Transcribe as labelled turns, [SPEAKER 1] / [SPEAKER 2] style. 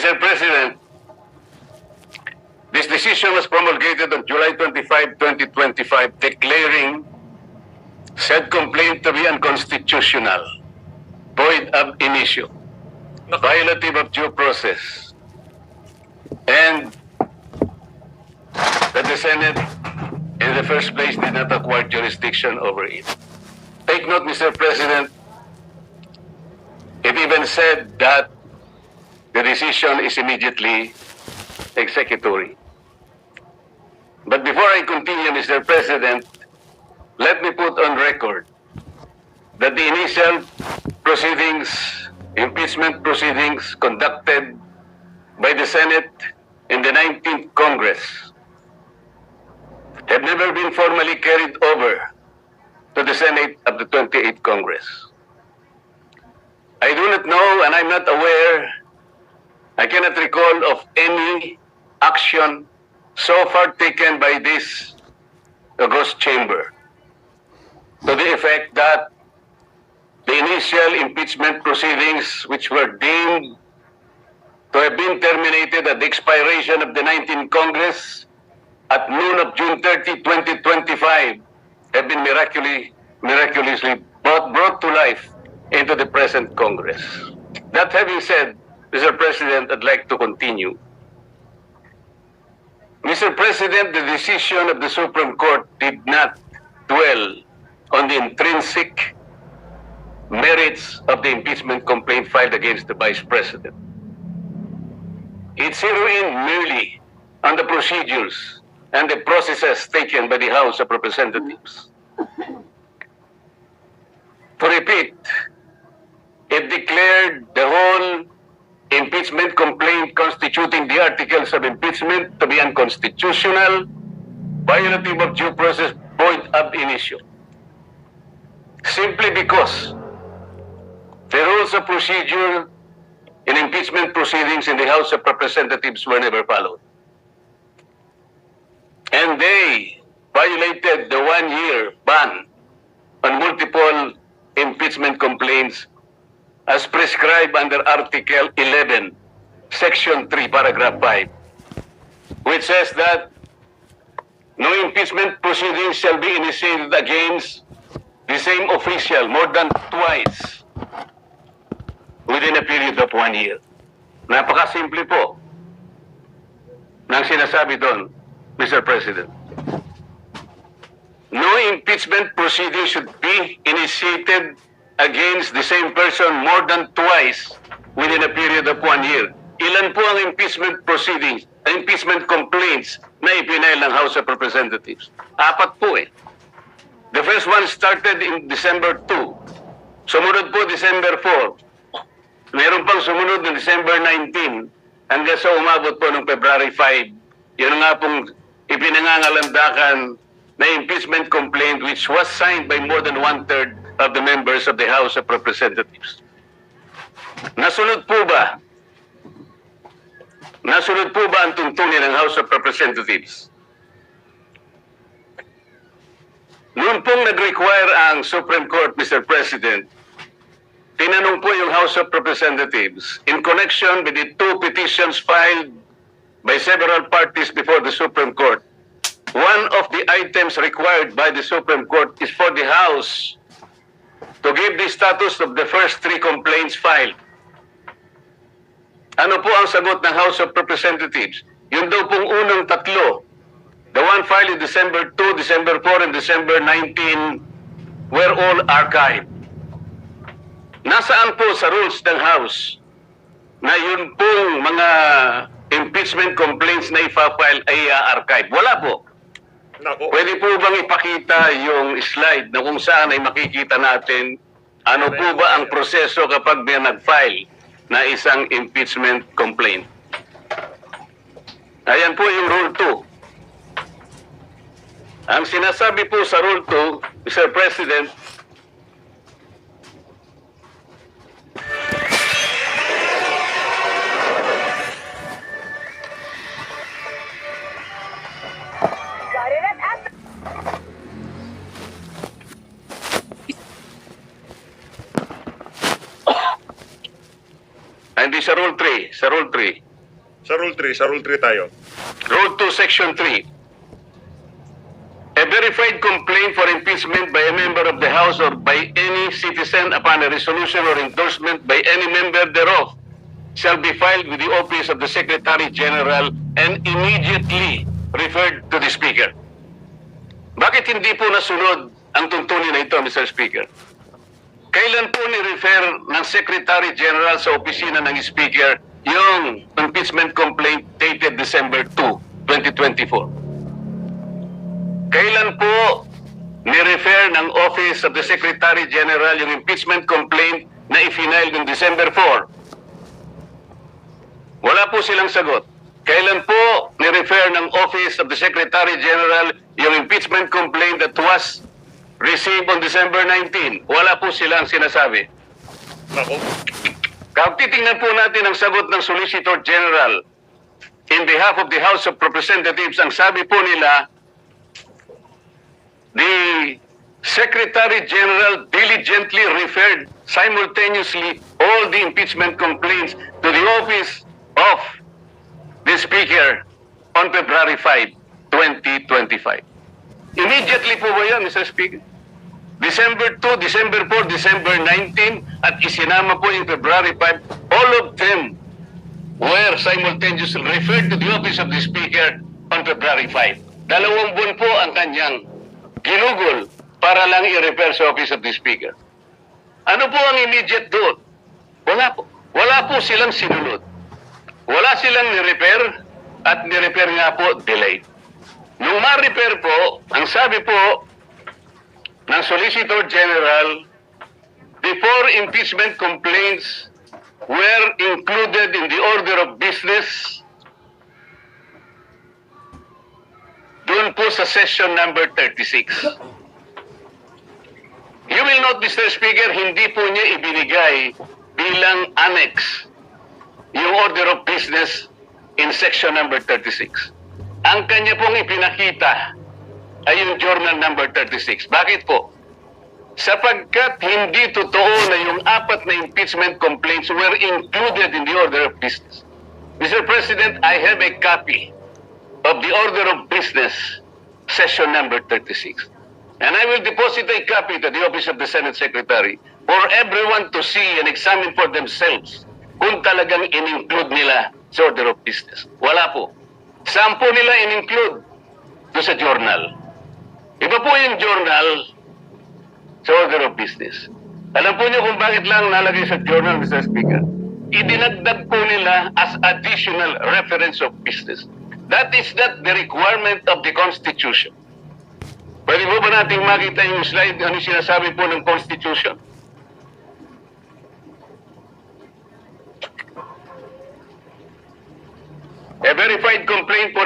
[SPEAKER 1] Mr. President, this decision was promulgated on July 25, 2025, declaring said complaint to be unconstitutional, void ab initio, violative of due process, and that the Senate in the first place did not acquire jurisdiction over it. Take note, Mr. President, it even said that the decision is immediately executory. But before I continue, Mr. President, let me put on record that the initial proceedings, impeachment proceedings conducted by the Senate in the 19th Congress have never been formally carried over to the Senate of the 28th Congress. I do not know, and I'm not aware, I cannot recall of any action so far taken by this august chamber to the effect that the initial impeachment proceedings, which were deemed to have been terminated at the expiration of the 19th Congress at noon of June 30, 2025, have been miraculously brought to life into the present Congress. That having said, Mr. President, I'd like to continue. Mr. President, the decision of the Supreme Court did not dwell on the intrinsic merits of the impeachment complaint filed against the Vice President. It zeroed in merely on the procedures and the processes taken by the House of Representatives. To repeat, it declared the whole impeachment complaint constituting the articles of impeachment to be unconstitutional, violative of due process, void ab initio. Simply because the rules of procedure in impeachment proceedings in the House of Representatives were never followed. And they violated the one-year ban on multiple impeachment complaints as prescribed under Article 11, Section 3, Paragraph 5, which says that no impeachment proceedings shall be initiated against the same official more than twice within a period of 1 year. Napakasimple po ng sinasabi doon, Mr. President. No impeachment proceeding should be initiated against the same person more than twice within a period of 1 year. Ilan po ang impeachment proceedings, impeachment complaints na ipinail ng House of Representatives? 4 po eh. The first one started in December 2. Sumunod po December 4. Meron pang sumunod ng December 19 hanggang sa umabot po ng February 5. Yun nga pong ipinangangalandakan na impeachment complaint which was signed by more than 1/3 of the members of the House of Representatives. Nasunod po ba? Nasunod po ba ang tuntunin ng House of Representatives? Noon pong nag-require ang Supreme Court, Mr. President, tinanong po yung House of Representatives in connection with the 2 petitions filed by several parties before the Supreme Court. One of the items required by the Supreme Court is for the House to give the status of the first 3 complaints filed. Ano po ang sagot ng House of Representatives? Yun daw pong unang 3, the one filed in December 2, December 4, and December 19 were all archived. Nasaan po sa rules ng House na yun pong mga impeachment complaints na ipa-file ay archive? Wala po. Pwede po bang ipakita yung slide na kung saan ay makikita natin ano po ba ang proseso kapag may nag-file na isang impeachment complaint? Ayan po yung Rule 2. Ang sinasabi po sa Rule 2, Mr. President, hindi sa Rule 3, sa Rule 3.
[SPEAKER 2] Sa Rule 3 tayo.
[SPEAKER 1] Rule 2, Section 3. A verified complaint for impeachment by a member of the House or by any citizen upon a resolution or endorsement by any member thereof shall be filed with the office of the Secretary General and immediately referred to the Speaker. Bakit hindi po nasunod ang tuntunin na ito, Mr. Speaker? Kailan po ni-refer ng Secretary General sa opisina ng Speaker yung impeachment complaint dated December 2, 2024? Kailan po ni-refer ng Office of the Secretary General yung impeachment complaint na i-file noong December 4? Wala po silang sagot. Kailan po ni-refer ng Office of the Secretary General yung impeachment complaint that was received on December 19? Wala po silang sinasabi.
[SPEAKER 2] Nako.
[SPEAKER 1] Kapag titingnan po natin ang sagot ng Solicitor General in behalf of the House of Representatives, ang sabi po nila, the Secretary General diligently referred simultaneously all the impeachment complaints to the office of the Speaker on February 5, 2025. Immediately po ba yan, Mr. Speaker? December 2, December 4, December 19, at isinama po yung February 5, all of them were simultaneously referred to the office of the Speaker on February 5. 2 buwan po ang kanyang ginugol para lang i-refer sa office of the Speaker. Ano po ang immediate doon? Wala po. Wala po silang sinunod. Wala silang ni-refer at ni-refer nga po delayed. Nung ma-refer po, ang sabi po ng Solicitor General, the 4 impeachment complaints were included in the order of business doon po sa session number 36. You will note, Mr. Speaker, hindi po niya ibinigay bilang annex yung order of business in section number 36. Ang kanya pong ipinakita ay yung journal number 36. Bakit po? Sapagkat hindi totoo na yung 4 na impeachment complaints were included in the order of business. Mr. President, I have a copy of the order of business, session number 36. And I will deposit a copy to the office of the Senate Secretary for everyone to see and examine for themselves kung talagang in-include nila sa order of business. Wala po. Saan po nila in-include? Doon sa journal. Iba po yung journal sa order of business. Alam po niyo kung bakit lang nalagay sa journal, Mr. Speaker? Idinagdag po nila as additional reference of business. That is not the requirement of the Constitution. Pwede mo ba nating makita yung slide ano sinasabi po ng Constitution? A verified complaint for